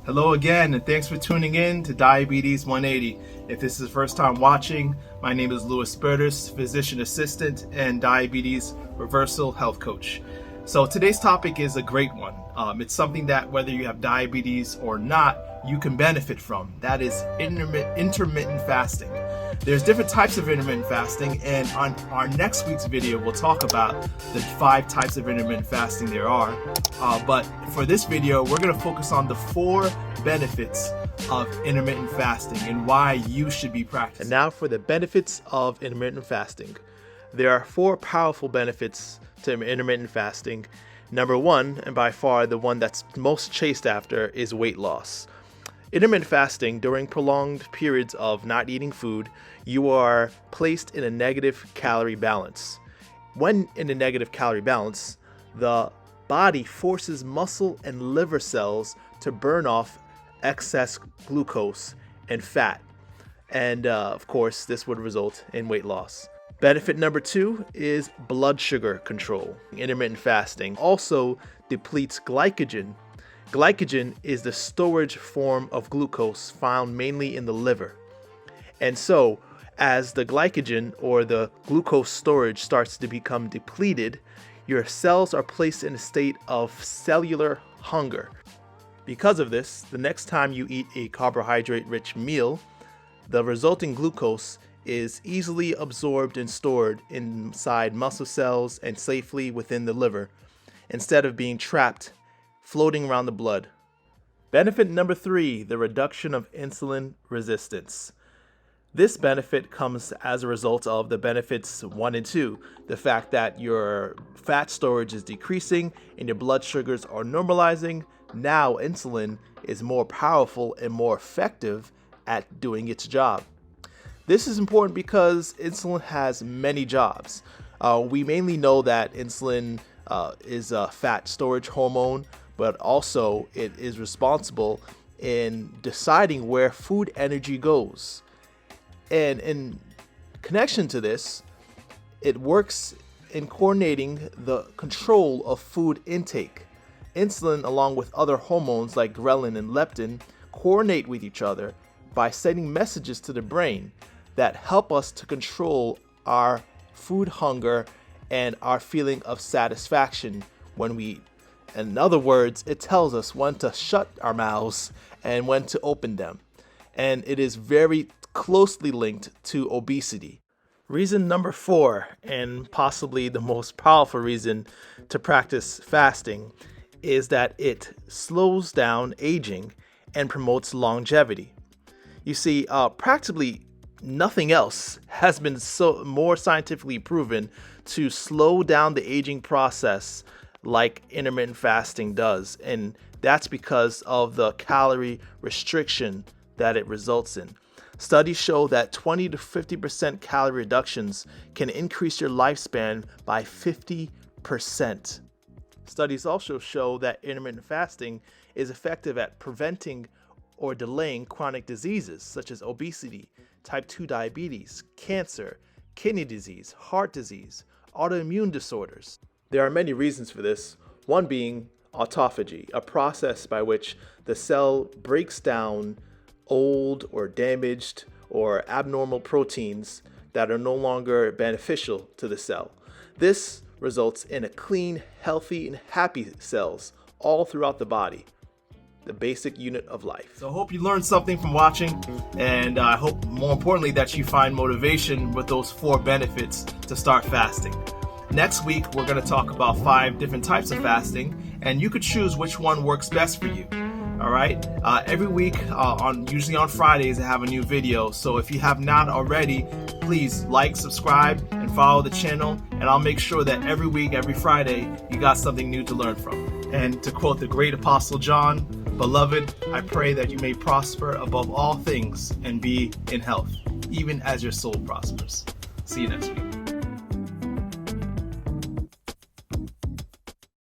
Hello again, and thanks for tuning in to Diabetes 180. If this is the first time watching, my name is Lewis Bertus, physician assistant and diabetes reversal health coach. So today's topic is a great one. It's something that whether you have diabetes or not, you can benefit from. That is intermittent fasting. There's different types of intermittent fasting, and on our next week's video, we'll talk about the 5 types of intermittent fasting there are. But for this video, we're going to focus on the 4 benefits of intermittent fasting and why you should be practicing. And now for the benefits of intermittent fasting. There are 4 powerful benefits to intermittent fasting. Number 1, and by far the one that's most chased after, is weight loss. Intermittent fasting, during prolonged periods of not eating food, you are placed in a negative calorie balance. When in a negative calorie balance, the body forces muscle and liver cells to burn off excess glucose and fat. And of course, this would result in weight loss. Benefit number 2 is blood sugar control. Intermittent fasting also depletes glycogen. Glycogen is the storage form of glucose found mainly in the liver. And so, as the glycogen or the glucose storage starts to become depleted, your cells are placed in a state of cellular hunger. Because of this, the next time you eat a carbohydrate-rich meal, the resulting glucose is easily absorbed and stored inside muscle cells and safely within the liver, instead of being trapped floating around the blood. Benefit number 3, the reduction of insulin resistance. This benefit comes as a result of the benefits 1 and 2, the fact that your fat storage is decreasing and your blood sugars are normalizing. Now insulin is more powerful and more effective at doing its job. This is important because insulin has many jobs. We mainly know that insulin is a fat storage hormone, but also it is responsible in deciding where food energy goes. And in connection to this, it works in coordinating the control of food intake. Insulin, along with other hormones like ghrelin and leptin, coordinate with each other by sending messages to the brain that help us to control our food hunger and our feeling of satisfaction when we eat. In other words, it tells us when to shut our mouths and when to open them. And it is very closely linked to obesity. Reason number 4, and possibly the most powerful reason to practice fasting, is that it slows down aging and promotes longevity. You see, practically nothing else has been more scientifically proven to slow down the aging process like intermittent fasting does, and that's because of the calorie restriction that it results in. Studies show that 20 to 50% calorie reductions can increase your lifespan by 50%. Studies also show that intermittent fasting is effective at preventing or delaying chronic diseases such as obesity, type 2 diabetes, cancer, kidney disease, heart disease, autoimmune disorders. There are many reasons for this, one being autophagy, a process by which the cell breaks down old or damaged or abnormal proteins that are no longer beneficial to the cell. This results in a clean, healthy, and happy cells all throughout the body, the basic unit of life. So I hope you learned something from watching, and I hope more importantly that you find motivation with those 4 benefits to start fasting. Next week, we're going to talk about 5 different types of fasting, and you could choose which one works best for you. All right. Every week, usually on Fridays, I have a new video. So if you have not already, please like, subscribe, and follow the channel. And I'll make sure that every week, every Friday, you got something new to learn from. And to quote the great Apostle John, "Beloved, I pray that you may prosper above all things and be in health, even as your soul prospers." See you next week.